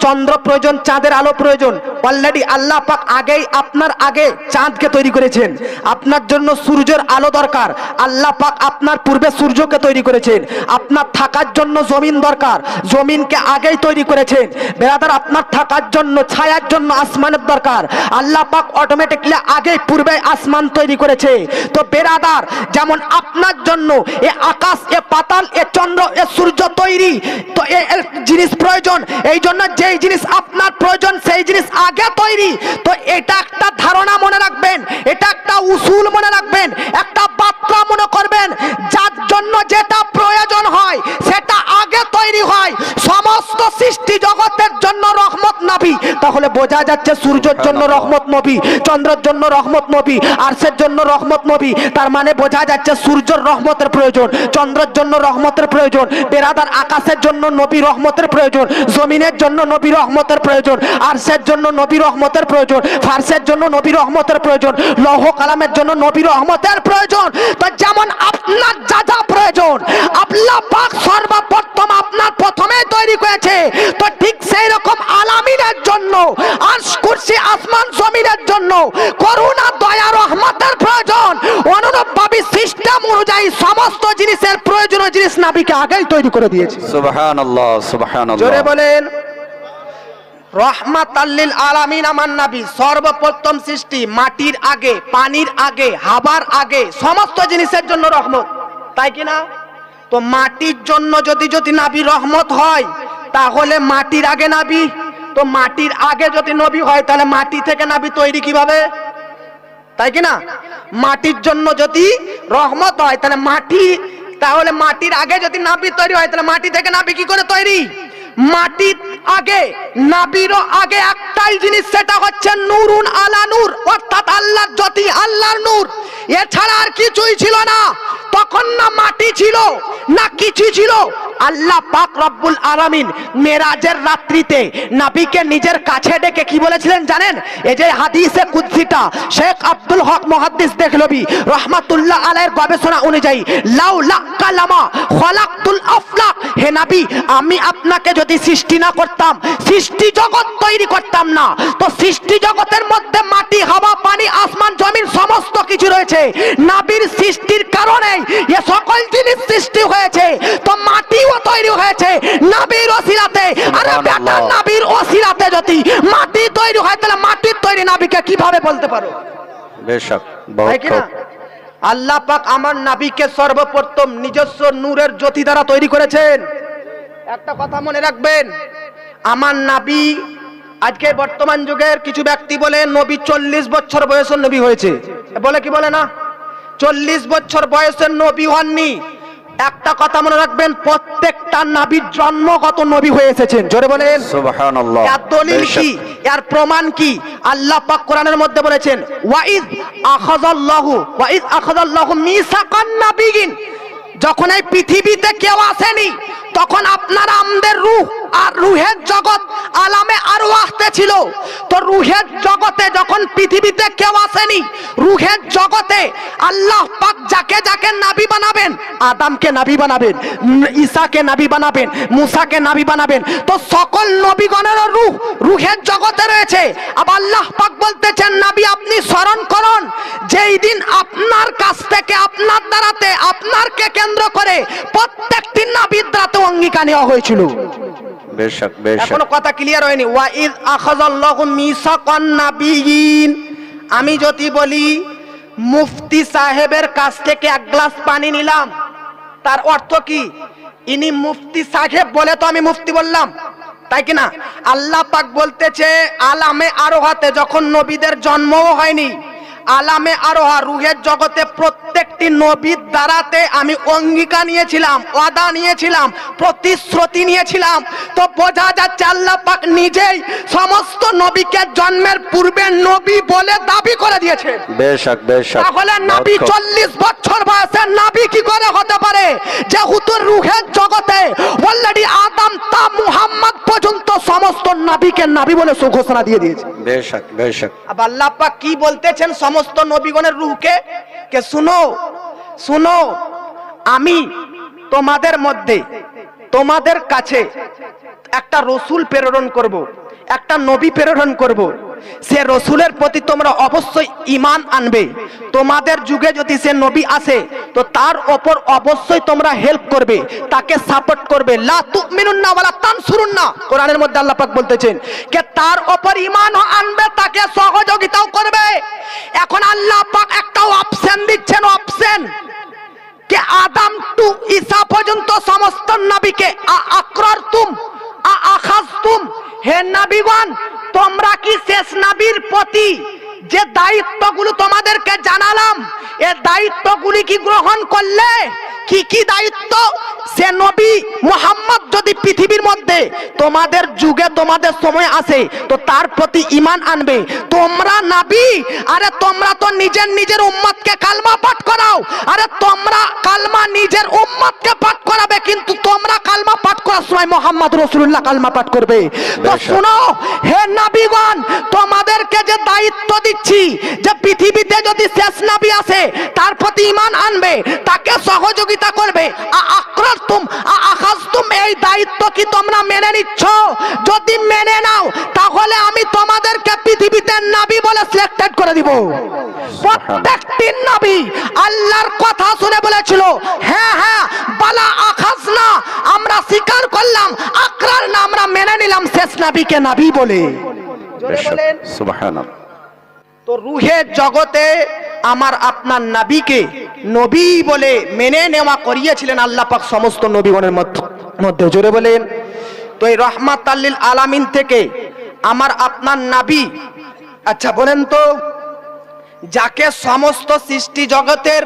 চন্দ্র প্রয়োজন, চাঁদের আলো প্রয়োজন, অলরেডি আল্লাহ পাক আগেই আপনার আগে চাঁদকে তৈরি করেছেন। আপনার জন্য সূর্যের আলো দরকার, আল্লাহ পাক আপনার পূর্বে সূর্যকে তৈরি করেছেন। আপনার থাকার জন্য জমিন দরকার, জমিনকে আগেই তৈরি করেছেন। বেরাদার আপনার থাকার জন্য ছায়ার জন্য আসমানের দরকার, আল্লাহ পাক অটোমেটিকলি আগেই পূর্বে আসমান তৈরি করেছে। তো বেরাদার যেমন আপনার জন্য এ আকাশ এ পাতাল এ চন্দ্র এ সূর্য তৈরি, তো এর জিনিস প্রয়োজন, এই জন্য যেই জিনিস আপনার প্রয়োজন সেই জিনিস আগে তৈরি। তো এটা একটা ধারণা মনে রাখবেন, এটা একটা উসুল মনে রাখবেন, একটা বার্তা মনে করবেন, যার জন্য যেটা প্রয়োজন হয় সেটা আগে তৈরি হয়। সমস্ত সৃষ্টি জগতের জন্য রহমত নবী, তাহলে বোঝা যাচ্ছে সূর্যের জন্য রহমত নবী, চন্দ্রের জন্য রহমত নবী, আরশের জন্য রহমত নবী। তার মানে বোঝা যাচ্ছে সূর্যের রহমতের প্রয়োজন, চন্দ্রের জন্য রহমতের প্রয়োজন, বেরাদার আকাশের জন্য নবী রহমতের প্রয়োজন, জমিনের জন্য নবী রহমতের প্রয়োজন, আরশের জন্য নবী রহমতের প্রয়োজন, ফারসের জন্য নবী রহমতের প্রয়োজন, লৌহ কালামের জন্য নবী রহমতের প্রয়োজন। তো যেমন আপনার যা যা প্রয়োজন আল্লাহ পাক সর্বপ্রথম আপনার প্রথমে তৈরি করেছে, তো ঠিক সেই রকম আলামিনের জন্য আরশ কুরসি আসমান জমিনের জন্য করুণা দয়া রহমতের প্রয়োজন। অনুরূপভাবে সিস্টেম অনুযায়ী সমস্ত জিনিসের প্রয়োজনীয় জিনিস নবীকে আগেই তৈরি করে দিয়েছে। সুবহানাল্লাহ সুবহানাল্লাহ। জোরে বলেন, রহমাতাল লিল আলামিন আমার নবী সর্বপ্রথম সৃষ্টি, মাটির আগে, পানির আগে, হাওয়ার আগে, সমস্ত জিনিসের জন্য রহমত, তাই কি না? তো মাটির জন্য যদি নবী রহমত হয় তাহলে মাটির আগে নবী, তো মাটির আগে যদি নবী হয় তাহলে মাটি থেকে নবী তৈরি কিভাবে? তাই কি না? মাটির জন্য যদি রহমত হয় তাহলে তাহলে মাটির আগে যদি নবী তৈরি হয় তাহলে মাটি থেকে নবী কি করে তৈরি? মাটির আগে নবীরও আগে একটাই জিনিস, সেটা হচ্ছে নূরুন আলা নূর, অর্থাৎ আল্লাহর জ্যোতি, আল্লাহর নূর, এছাড়া আর কিছুই ছিল না। তখন না মাটি ছিল না কিছু ছিল। আল্লাহ পাক রব্বুল আলামিন মেরাজের রাত্রিতে নবীকে নিজের কাছে ডেকে কি বলেছিলেন জানেন? এই যে হাদিসে কুদসিটা শেখ আব্দুল হক মুহাদ্দিস দেহলভী রাহমাতুল্লাহ আলাইহির গবেষণা অনুযায়ী, লাউলা কালামা খলাকতুল আফলাক, হে নবী আমি আপনাকে যদি সৃষ্টি না করতাম, সৃষ্টি জগৎ তৈরি করতাম না। তো সৃষ্টি জগতের মধ্যে মাটি, হাওয়া, পানি, আসমান, জমিন সমস্ত কিছু রয়েছে। নবীর সৃষ্টির কারণে এ সকল জিনিস সৃষ্টি হয়েছে। তো মাটিও তৈরি হয়েছে নবীর ওসিলাতে। আরে বেটা, নবীর ওসিলাতে যদি মাটি তৈরি হয় তাহলে মাটির তৈরি নবীকে কিভাবে বলতে পারো? বেশক, বহুত খুব। আল্লাহ পাক আমার নবীকে সর্বপ্রথম নিজস্ব নূরের জ্যোতি দ্বারা তৈরি করেছেন। একটা কথা মনে রাখবেন, আমার নবী, আজকে বর্তমান যুগের কিছু ব্যক্তি বলে নবী 40 বছর বয়সের নবী হয়েছে, বলে কি বলে না? 40 বছর বয়সের নবী হননি। একটা কথা মনে রাখবেন, প্রত্যেকটা নবীর জন্মগত নবী হয়ে এসেছেন। জোরে বলেন সুবহানাল্লাহ। এর দলিল কি, এর প্রমাণ কি? আল্লাহ পাক কোরআনের মধ্যে বলেছেন, ওয়াইদ আখাযাল্লাহু মিসাকান নাবিয়িন, যখন এই পৃথিবীতে কেউ আসেনি তখন আপনারা আমাদের রূহ আর রূহের জগৎ আলামে আরওয়াহতে ছিল। তো রুহের জগতে যখন পৃথিবীতে কেউ আসেনি, রুহের জগতে আল্লাহ পাক যাকে যাকে নবী বানাবেন, আদমকে নবী বানাবেন, ঈসাকে নবী বানাবেন, মুসাকে নবী বানাবেন। তো সকল নবীগণের রূহ রুহের জগতে রয়েছে। আবার আল্লাহ পাক বলতেছেন নবী আপনি স্মরণ করুন যেই দিন আপনার কাছ থেকে, আপনার দ্বারাতে, আপনারকে কেন্দ্র করে প্রত্যেকটি নবীর দ্বারাতে অঙ্গীকার নেওয়া হয়েছিল। বেশক বেশক এখনো কথা ক্লিয়ার হয়নি। ওয়া ইয আখাযাল্লাহু মিসাকান নাবিয়িন, আমি যদি বলি মুফতি সাহেবের কাছ থেকে এক গ্লাস পানি নিলাম, তার অর্থ কি? ইনি মুফতি সাহেব বলে তো আমি মুফতি বললাম, তাই কি না? আল্লাহ পাক বলতেছে আলামে আরোহাতে যখন নবীদের জন্মও হয়নি, আলামে আরোহা রুহের জগতে প্রত্যেকটি নবীর দ্বারাতে আমি অঙ্গীকার নিয়েছিলাম, ওয়াদা নিয়েছিলাম, প্রতিশ্রুতি নিয়েছিলাম। তো বোঝা যাচ্ছে আল্লাহ পাক নিজেই সমস্ত নবীকে জন্মের পূর্বে নবী বলে দাবি করে দিয়েছে। বেশক বেশক তাহলে নবী 40 বছর বয়সের নবী কি করে হতে পারে? যেহেতু রুহের জগতে অলরেডি আদম তা মুহাম্মদ পর্যন্ত সমস্ত নবীকে নবী বলে ঘোষণা দিয়ে দিয়েছে। বেশক বেশক আবার আল্লাহ পাক কি বলতেছেন সমস্ত নবীগণের রূহকে? কে শুনো শুনো, আমি তোমাদের মধ্যে, তোমাদের কাছে একটা রসুল প্রেরণ করব, একটা নবী প্রেরণ করব। সে রসুলের প্রতি তোমরা অবশ্যই ঈমান আনবে। তোমাদের যুগে যদি সে নবী আসে তো তার ওপর অবশ্যই তোমরা হেল্প করবে, তাকে সাপোর্ট করবে। লা তুমিনুন্না ওয়ালা তানসুরুন্না, কোরআনের মধ্যে আল্লাহ পাক বলতেছেন যে তার ওপর ঈমান আনবে, তাকে সহযোগিতাও করবে। এখন আল্লাহ পাক একটা অপশন দিচ্ছেন, অপশন কে আদম টু ঈসা পর্যন্ত সমস্ত নবীকে আকরারতুম আখাযতুম, হে নবীগণ তোমরা কি শেষ নবীর প্রতি যে দায়িত্বগুলো তোমাদেরকে জানালাম এই দায়িত্বগুলি কি গ্রহণ করলে? কি কি দায়িত্ব? সে নবী মুহাম্মদ যদি পৃথিবীর মধ্যে তোমাদের যুগে তোমাদের সময় আসে তো তার প্রতি ঈমান আনবে। তোমরা নবী, আরে তোমরা তো নিজের নিজের উম্মতকে কালমা পাঠ করাও, আরে তোমরা কালমা নিজের উম্মতকে পাঠ করাবে, কিন্তু তোমরা কালমা পাঠ করার সময় মুহাম্মদ রাসূলুল্লাহ কালমা পাঠ করবে। তো শুনো হে নবীগণ, তোমাদেরকে যে দায়িত্ব দিচ্ছি যে পৃথিবীতে যদি শেষ নবী আসে তার প্রতি ঈমান আনবে, তাকে সহযোগিতা করবে। আকরারতুম আখাযতুম, এই দায়িত্ব কি তোমরা মেনে নিচ্ছ? যদি মেনে নাও তাহলে আমি তোমাদেরকে পৃথিবীতে নবী বলে সিলেক্টেড করে দিব। প্রত্যেকটি নবী আল্লাহর কথা শুনে বলেছিল হ্যাঁ হ্যাঁ বালা আখাযনা, আমরা স্বীকার করলাম, আকরার না আমরা মেনে নিলাম শেষ নবীকে নবী বলে। জোরে বলেন সুবহানাল্লাহ। তো রুহের জগতে আমার আপনার নবীকে নবী বলে মেনে নেওয়া করিয়েছিলেন আল্লাহ পাক সমস্ত নবীগণের মধ্যে। জোরে বলেন। তো এই রাহমাতাল লিল আলামিন থেকে আমার আপনার নবী, আচ্ছা বলেন তো, যাকে সমস্ত সৃষ্টি জগতের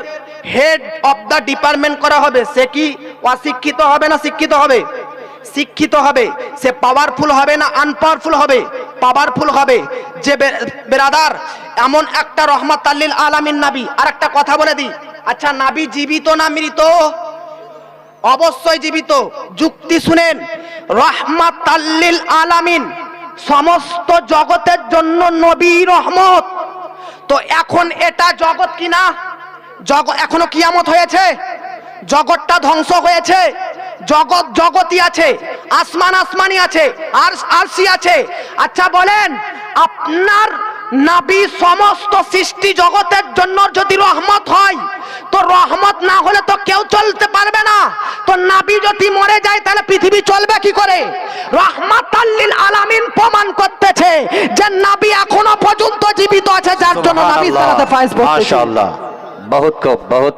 হেড অফ দা ডিপার্টমেন্ট করা হবে সে কি অশিক্ষিত হবে না শিক্ষিত হবে? শিক্ষিত হবে। সে পাওয়ারফুল হবে না আনপাওয়ারফুল হবে? পাওয়ারফুল হবে। যে বেরাদার এমন একটা রহমাতাল লিল আলামিন নবী। আর একটা কথা বলে দিই, আচ্ছা নবী জীবিত না মৃত? অবশ্যই জীবিত। যুক্তি শুনেন, রহমাতাল লিল আলামিন সমস্ত জগতের জন্য নবী রহমত। তো এখন এটা জগৎ কি না? জগৎ এখনো কিয়ামত হয়েছে? জগৎটা ধ্বংস হয়েছে? জগৎ জগতই আছে, আসমান আসমানি আছে, আর আরশি আছে। আচ্ছা বলেন, আপনার নবী সমস্ত সৃষ্টি জগতের জন্য যদি রহমত হয় তো রহমত না হলে তো কেউ চলতে পারবে না। তো নবী যদি মরে যায় তাহলে পৃথিবী চলবে কি করে? রাহমাতাল লিল আলামিন প্রমাণ করতেছে যে নবী এখনো পর্যন্ত জীবিত আছে, যার জন্য নবী সালাতে ফায়েজ বলতেছে। মাশাআল্লাহ, বহুত খুব, বহুত